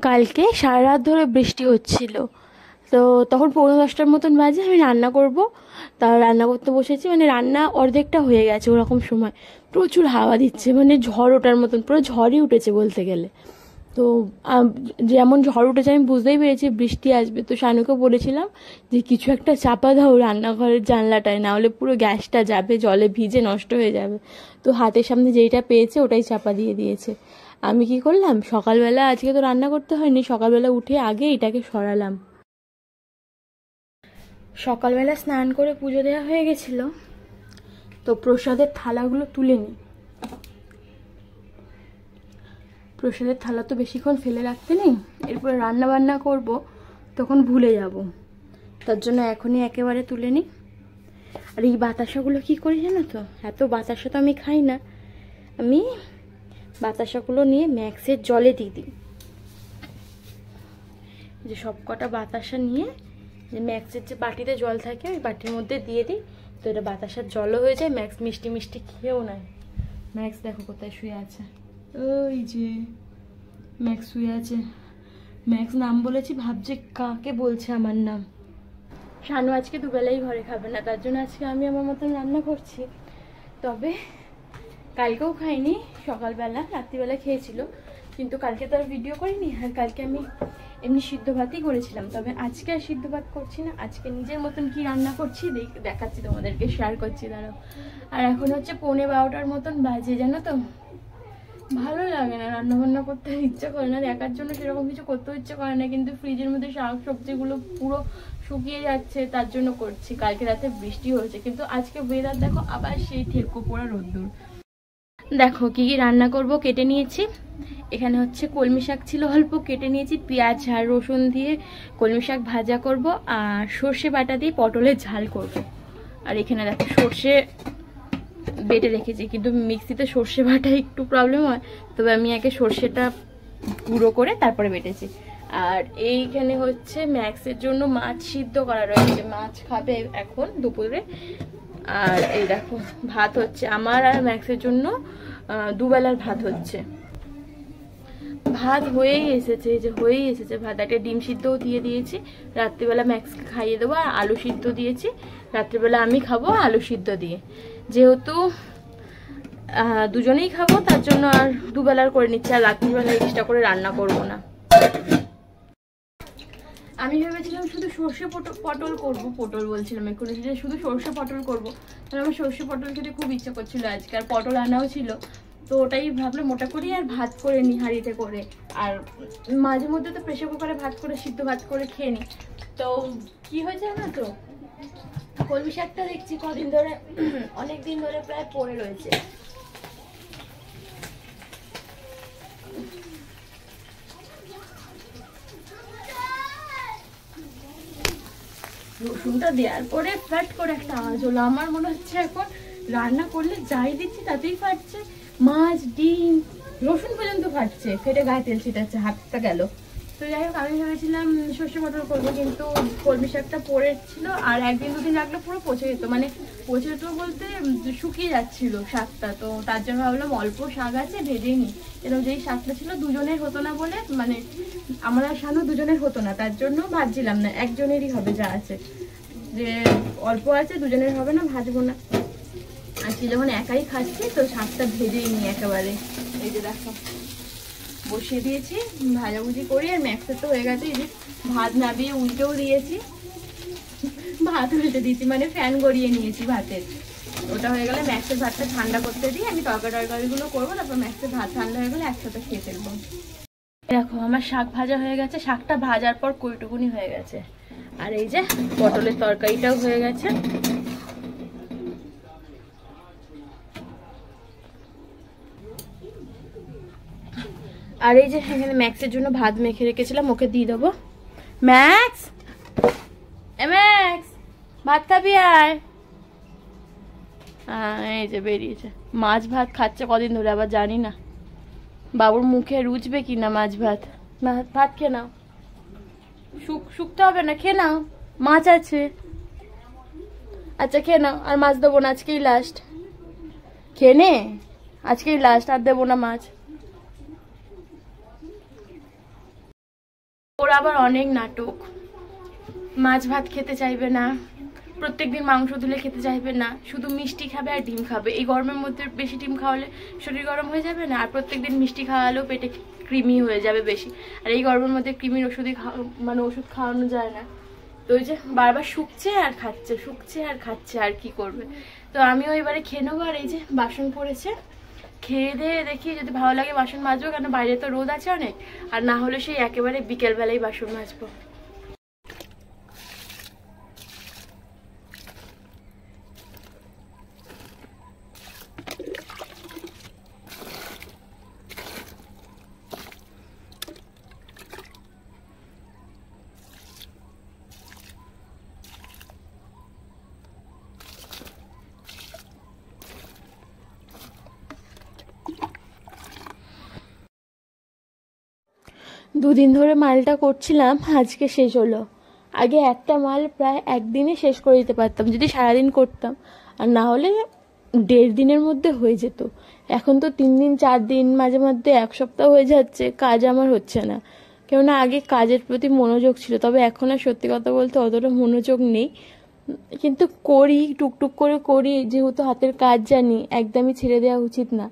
কালকে সারা রাত ধরে বৃষ্টি হচ্ছিল, তো তখন 9:45 মতন বাজে। আমি রান্না করব, তা রান্না করতে বসেছি, মানে রান্না অর্ধেকটা হয়ে গেছে ওরকম সময়। প্রচুর হাওয়া দিচ্ছে, মানে ঝড় ওঠার মতন, পুরো ঝড়ই উঠেছে বলতে গেলে। তো যেমন ঝড় উঠেছে আমি বুঝতেই পেরেছি বৃষ্টি আসবে। তো শানুকে বলেছিলাম যে কিছু একটা চাপা দাও রান্নাঘরের জানলাটায়, না হলে পুরো গ্যাসটা যাবে, জলে ভিজে নষ্ট হয়ে যাবে। তো হাতের সামনে যেইটা পেয়েছে ওটাই চাপা দিয়ে দিয়েছে। আমি কি করলাম, সকালবেলা আজকে তো রান্না করতে হয়নি, সকালবেলা উঠে আগে এটাকে সরালাম। সকালবেলা স্নান করে পুজো দেওয়া হয়ে গেছিল, তো প্রসাদের থালাগুলো তুলে নিই। প্রসাদের থালা তো বেশিক্ষণ ফেলে রাখতে নেই, এরপরে রান্না বান্না করব, তখন ভুলে যাব, তার জন্য এখনই একেবারে তুলে নিই। আর এই বাতাসাগুলো কি করি জানো তো, এত বাতাসা তো আমি খাই না, আমি বাতাসাগুলো নিয়ে ম্যাক্সের জলে দিয়ে দিই। যে সব কটা বাতাসা নিয়ে যে ম্যাক্সের যে বাটিতে জল থাকে ওই বাটির মধ্যে দিয়ে দিই, তো এটা বাতাসার জলও হয়ে যায়, ম্যাক্স মিষ্টি মিষ্টি খেয়েও নেয়। ম্যাক্স দেখো কোথায় শুয়ে আছে, ওই যে ম্যাক্স শুয়ে আছে। ম্যাক্স নাম বলেছি, ভাবছে কাকে বলছে আমার নাম। শানু আজকে দুবেলাই ঘরে খাবে না, তার জন্য আজকে আমি আমার মতন রান্না করছি। তবে কালকেও খাইনি, সকালবেলা রাত্রিবেলা খেয়েছিল, কিন্তু কালকে তো আর ভিডিও করিনি। আর কালকে আমি এমনি সিদ্ধ ভাতই করেছিলাম, তবে আজকে আর সিদ্ধ ভাত করছি না, আজকে নিজের মতন কি রান্না করছি দেখাচ্ছি তোমাদেরকে, শেয়ার করছি দাঁড়াও। আর এখন হচ্ছে 11:45 মতন বাজে, জানো তো ভালো লাগে না, রান্না বান্না করতে ইচ্ছা করে না, দেখার জন্য সেরকম কিছু করতেও ইচ্ছা করে না, কিন্তু ফ্রিজের মধ্যে শাক সবজিগুলো পুরো শুকিয়ে যাচ্ছে, তার জন্য করছি। কালকে রাতে বৃষ্টি হয়েছে, কিন্তু আজকে ওয়েদার দেখো আবার সেই ঠেকো পোড়া রোদ্দুর। দেখো কি কি রান্না করব, কেটে নিয়েছি। এখানে হচ্ছে কলমি শাক ছিল অল্প, কেটে নিয়েছি, পেঁয়াজ আর রসুন দিয়ে কলমি শাক ভাজা করব, আর সর্ষে বাটা দিয়ে পটলের ঝাল করব। আর এখানে দেখো সর্ষে বেটে রেখেছি, কিন্তু মিক্সিতে সর্ষে বাটা একটু প্রবলেম হয়, তবে আমি আগে সর্ষেটা গুঁড়ো করে তারপরে বেটেছি। আর এইখানে হচ্ছে ম্যাক্সের জন্য মাছ সিদ্ধ করা রয়েছে, মাছ খাবে এখন দুপুরে। আর এই দেখো ভাত হচ্ছে আমার আর ম্যাক্সের জন্য, দুবেলার ভাত হচ্ছে। ভাত হয়েই এসেছে, এই যে হয়েই এসেছে ভাত। একটা ডিম সিদ্ধও দিয়ে দিয়েছি, রাত্রিবেলা ম্যাক্সকে খাইয়ে দেবো। আর আলু সিদ্ধ দিয়েছি, রাত্রিবেলা আমি খাবো আলু সিদ্ধ দিয়ে, যেহেতু দুজনেই খাবো তার জন্য আর দুবেলার করে নিচ্ছি, আর রাত্রিবেলা এক্সট্রা করে রান্না করব না। আমি ভেবেছিলাম শুধু সর্ষে পটল করবো, পটল বলছিলাম এখন, যে শুধু সর্ষে পটল করবো, তাহলে আমার সর্ষে পটল খেতে খুব ইচ্ছা করছিল আজকে, আর পটল আনাও ছিল, তো ওটাই ভাবলাম ওটা করি আর ভাত করে নি হাঁড়িতে করে। আর মাঝে মধ্যে তো প্রেসার কুকারে ভাত করে সিদ্ধ ভাত করে খেয়ে নি। তো কি হয়েছে না, তো কলমি শাকটা দেখছি কদিন ধরে, অনেক দিন ধরে প্রায় পড়ে রয়েছে। রসুনটা দেওয়ার পরে ফ্যাট করে একটা আওয়াজ হলো, আমার মনে হচ্ছে এখন রান্না করলে যাই দিচ্ছি তাতেই ফাটছে, মাছ ডিম রসুন পর্যন্ত ফাটছে, ফেটে গায়ে তেল ছিটাচ্ছে, হাতটা গেল। তো যাই হোক, আমি ভেবেছিলাম সর্ষে পটল করবো, কিন্তু কলমি শাকটা পড়েছিল, আর একদিন দুদিন রাখলে পুরো পচে যেত, মানে পচে যেত বলতে শুকিয়ে যাচ্ছিল শাকটা। তো তার জন্য ভাবলাম অল্প শাক আছে ভেজেই নিই, এরকম যেই শাকটা ছিল দুজনের হতো না বলে, মানে আমরা শানু দুজনের হতো না, তার জন্য ভাজছিলাম না, একজনেরই হবে যা আছে, যে অল্প আছে দুজনের হবে না, ভাজবো না। আজকে যখন একাই খাচ্ছি তো শাকটা ভেজেই নিই একেবারে। এই যে দেখো বসিয়ে দিয়েছি, ভাজাভুজি করি। আর ম্যাক্সের তো হয়ে গেছে, এই যে ভাত নাবিয়ে উল্টেও দিয়েছি, ভাত উল্টে দিয়েছি, মানে ফ্যান গড়িয়ে নিয়েছি ভাতের। ওটা হয়ে গেলে ম্যাক্সের ভাতটা ঠান্ডা করতে দিই, আমি তরকারিগুলো করবো, তারপর ম্যাক্সের ভাত ঠান্ডা হয়ে গেলে একসাথে খেয়ে ফেলবো। দেখো আমার শাক ভাজা হয়ে গেছে, শাকটা ভাজার পর কইটুকুনি হয়ে গেছে। আর এই যে পটলের তরকারিটাও হয়ে গেছে। আর এই যে এখানে ম্যাক্সের জন্য ভাত মেখে রেখেছিলাম, ওকে দিয়ে দেবো। ম্যাক্স, ম্যাক্স ভাত খাবি আয়। এই যে বেরিয়েছে, মাছ ভাত খাচ্ছে কদিন ধরে, আবার জানি না বাবুর মুখে রুচবে কিনা মাছ ভাত। ভাত খেয়ে নাও, শুকতে হবে না, খেয়ে নাও, মাছ আছে। আচ্ছা খেয়ে নাও, আর মাছ দেবো না, আজকেই লাস্ট, খেয়ে নে, আজকেই লাস্ট, আর দেবো না মাছ। ওর আবার অনেক নাটক, মাছ ভাত খেতে চাইবে না, প্রত্যেকদিন মাংস তুলে খেতে চাইবে না, শুধু মিষ্টি খাবে আর ডিম খাবে। এই গরমের মধ্যে বেশি ডিম খাওয়ালে শরীর গরম হয়ে যাবে না, আর প্রত্যেকদিন মিষ্টি খাওয়ালেও পেটে কৃমি হয়ে যাবে বেশি, আর এই গরমের মধ্যে কৃমির ওষুধই মানে ওষুধ খাওয়ানো যায় না। তো ওই যে বারবার শুকছে আর খাচ্ছে, শুকছে আর খাচ্ছে, আর কি করবে। তো আমিও এবারে খেয়ে নেবো। আর এই যে বাসন পড়েছে, খেয়ে দিয়ে দেখি যদি ভালো লাগে বাসন মাজবো, কেন বাইরে তো রোদ আছে অনেক, আর না হলে সেই একেবারে বিকেলবেলায় বাসন মাজবো। দুদিন ধরে মালটা করছিলাম, আজকে শেষ হলো। আগে একটা মাল প্রায় একদিনে শেষ করে দিতে পারতাম যদি সারাদিন করতাম, আর না হলে 1.5 দিনের মধ্যে হয়ে যেত। এখন তো 3 দিন 4 দিন, মাঝে মধ্যে 1 সপ্তাহ হয়ে যাচ্ছে, কাজ আমার হচ্ছে না। কেননা আগে কাজের প্রতি মনোযোগ ছিল, তবে এখন আর সত্যি কথা বলতে অতটা মনোযোগ নেই, কিন্তু করি, টুকটুক করে করি, যেহেতু হাতের কাজ জানি, একদমই ছেড়ে দেওয়া উচিত না।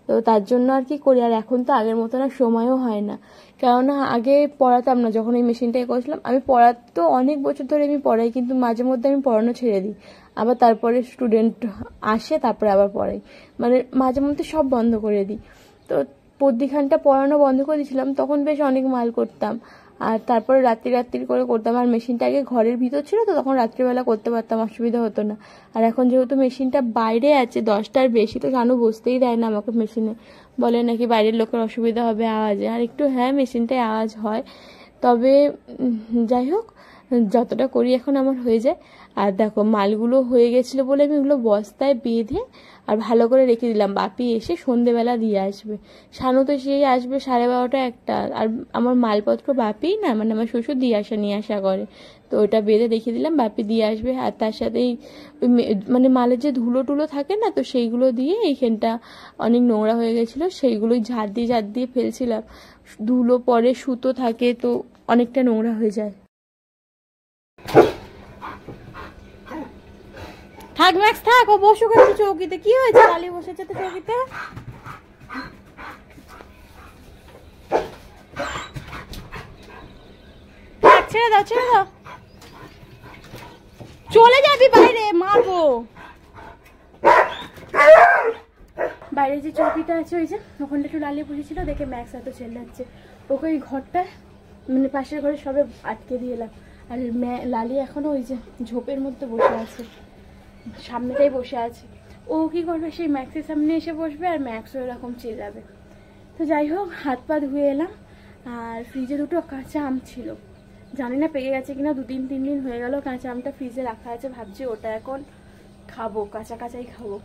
তো তার জন্য আর কি করি। আর এখন তো আগের মতন আর সময়ও হয় না, কেননা আগে পড়াতাম না, যখন এই মেশিনটাই করেছিলাম আমি তো অনেক বছর ধরে আমি পড়াই, কিন্তু মাঝে মধ্যে আমি পড়ানো ছেড়ে দিই, আবার তারপরে স্টুডেন্ট আসে, তারপরে আবার পড়াই, মানে মাঝে মধ্যে সব বন্ধ করে দিই। তো পদ্যিখানটা পড়ানো বন্ধ করে দিয়েছিলাম, তখন বেশ অনেক মাল করতাম, আর তারপরে রাত্রি করে করতাম। আর মেশিনটা আগে ঘরের ভিতর ছিল, তো তখন রাত্রিবেলা করতে পারতাম, অসুবিধা হতো না। আর এখন যেহেতু মেশিনটা বাইরে আছে, 10টার বেশি, তো জানো বসতেই দেয় না আমাকে মেশিনে, বলে নাকি বাইরের লোকের অসুবিধা হবে আওয়াজে। আর একটু হ্যাঁ, মেশিনটায় আওয়াজ হয়, তবে যাই হোক, যতটা করি এখন আমার হয়ে যায়। আর দেখো মালগুলো হয়ে গেছিলো বলে আমি ওগুলো বস্তায় বেঁধে আর ভালো করে রেখে দিলাম। বাপি এসে সন্ধেবেলা দিয়ে আসবে, শানু তো সেই আসবে 12:30 1টা, আর আমার মালপত্র বাপিই না, মানে আমার শ্বশুর নিয়ে আসা করে, তো ওটা বেঁধে রেখে দিলাম, বাপি দিয়ে আসবে। আর তার সাথেই মানে মালের যে ধুলো টুলো থাকে না, তো সেইগুলো দিয়ে এইখানটা অনেক নোংরা হয়ে গেছিলো, সেইগুলোই ঝাড় দিয়ে ফেলছিলাম। ধুলো পরে সুতো থাকে, তো অনেকটা নোংরা হয়ে যায়। থাক ম্যাক্স থাক, ও বসুক একটু চৌকিতে। কি হয়েছে, লালি বসেছে তো চৌকিতে। ছেড়ে দাও, চলে যাবি বাইরে, মারবো। বাইরে যে চৌকিটা আছে, ওই যে ওখানটা একটু লালি বসেছিল, দেখে ম্যাক্স এত চেল্লাচ্ছে, ওকে ওই ঘরটা মানে পাশের ঘরে সবে আটকে দিয়ে এলাম। আর লালি এখনো ওই যে ঝোপের মধ্যে বসে আছে, সামনেটাই বসে আছে। ও কি করবে, সেই ম্যাক্সের সামনে এসে বসবে, আর ম্যাক্সও এরকম চিল্লাবে। তো যাই হোক, হাত পা ধুয়ে এলাম। আর ফ্রিজে 2টো কাঁচা আম ছিল, জানি না পেকে গেছে কিনা, 2-3 দিন হয়ে গেল কাঁচা আমটা ফ্রিজে রাখা আছে, ভাবছি ওটা এখন খাবো, কাঁচাই খাবো।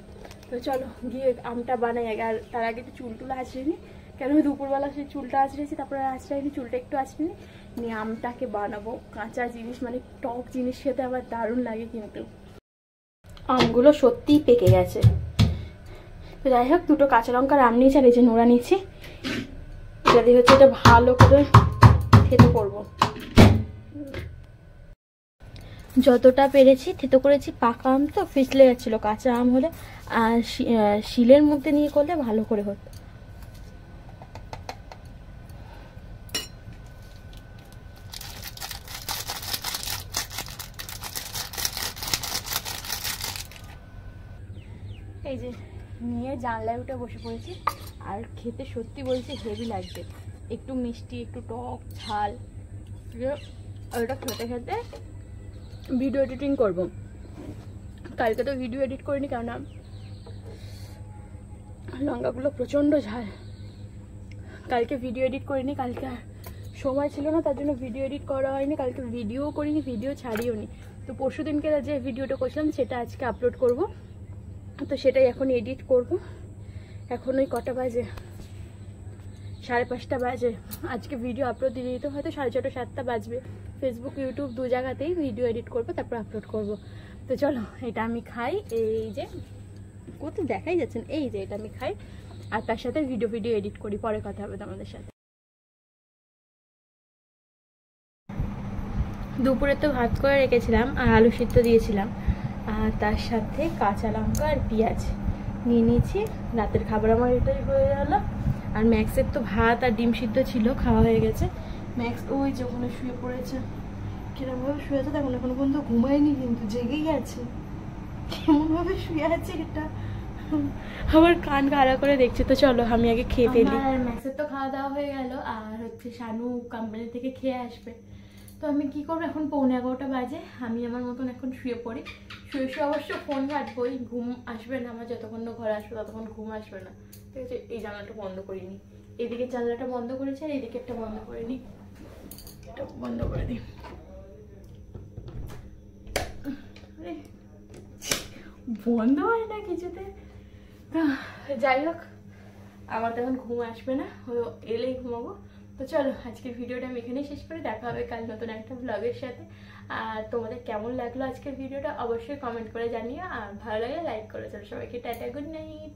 তো চলো গিয়ে আমটা বানাই আগে। আর তার আগে একটু চুলটুলো আঁচড়ে নিই, কেন আমি দুপুরবেলা সেই চুলটা আঁচড়েছি, তারপরে আঁচড়াইনি, চুলটা একটু আঁচড়ে নিয়ে আমটাকে বানাবো। কাঁচা জিনিস মানে টক জিনিস খেতে আবার দারুণ লাগে, কিন্তু আমগুলো সত্যিই পেকে গেছে। তো যাই হোক, 2টো কাঁচা লঙ্কার আম নিয়েছি, আর এই যে নোড়া নিয়েছি, এটা দিয়ে হচ্ছে এটা ভালো করে থেতো করবো। যতটা পেরেছি থেতো করেছি, পাকা আম তো ফিসলে যাচ্ছিল, কাঁচা আম হলে আর শিলের মধ্যে নিয়ে করলে ভালো করে হতো। এই যে নিয়ে জানলায় উঠে বসে পড়েছি, আর খেতে সত্যি বলছি হেভি লাগছে, একটু মিষ্টি, একটু টক ঝাল। ওটা খেতে খেতে ভিডিও এডিটিং করব। কালকে তো ভিডিও এডিট করিনি, কেননা লঙ্কাগুলো প্রচণ্ড ঝাল। কালকে ভিডিও এডিট করিনি, কালকে সময় ছিল না, তার জন্য ভিডিও এডিট করা হয়নি। কালকে ভিডিও করিনি, ভিডিও ছাড়িও নি। তো পরশু দিনকে যে ভিডিওটা করছিলাম সেটা আজকে আপলোড করব, তো সেটাই এখন এডিট করব। এখন ওই কটা বাজে, 5:30 বাজে। আজকে ভিডিও আপলোড দিয়ে দিতে হয়তো 6:30 7টা বাজবে। ফেসবুক ইউটিউব 2 জায়গাতেই ভিডিও এডিট করবো, তারপর আপলোড করব। তো চলো এটা আমি খাই, এই যে কোথাও দেখাই যাচ্ছে না, এই যে এটা আমি খাই, আর তার সাথে ভিডিও এডিট করি। পরে কথা হবে তোমাদের সাথে। দুপুরে তো ভাত করে রেখেছিলাম আর আলু সিদ্ধ দিয়েছিলাম, আর তার সাথে কাঁচা লঙ্কা আর পেঁয়াজ নিয়ে নিয়েছি। রাতের খাবার আমার এটাই হয়ে গেল। আর ম্যাক্সের তো ভাত আর ডিম সিদ্ধ ছিল, খাওয়া হয়ে গেছে। ম্যাক্স ওই যে ওখানে শুয়ে পড়েছে, কিরমভাবে শুয়ে আছে দেখুন, এখনো পর্যন্ত ঘুমায়নি কিন্তু জেগেই আছে। কেমনভাবে শুয়ে আছে এটা, আবার কান খাড়া করে দেখছে। তো চলো আমি আগে খেয়ে ফেলি। আর ম্যাক্সের তো খাওয়া দাওয়া হয়ে গেল, আর হচ্ছে শানু কোম্পানি থেকে খেয়ে আসবে। তো আমি কি করবো, এখন 11:15 বাজে, আমি আমার মতন এখন শুয়ে পড়ি। শুয়ে শুয়ে অবশ্য ফোন ঘাটবই, ঘুম আসবে না আমার, যতক্ষণ না ঘরে আসবে ততক্ষণ ঘুম আসবে না। ঠিক আছে, এই জানলাটা বন্ধ করিনি, এদিকে জানলাটা বন্ধ করেছি আর এদিকে একটা বন্ধ করে নিই, এটা বন্ধ করে দিই। বন্ধ হয় না কিছুতে। তো যাই হোক, আমার তো এখন ঘুম আসবে না, এলেই ঘুমাবো। তো চলো আজকের ভিডিওটা আমি এখানেই শেষ করে, দেখা হবে কাল নতুন একটা ব্লগের সাথে। আর তোমাদের কেমন লাগলো আজকের ভিডিওটা অবশ্যই কমেন্ট করে জানিও, আর ভালো লাগলে লাইক করে। চলো সবাইকে টাটা, গুড নাইট।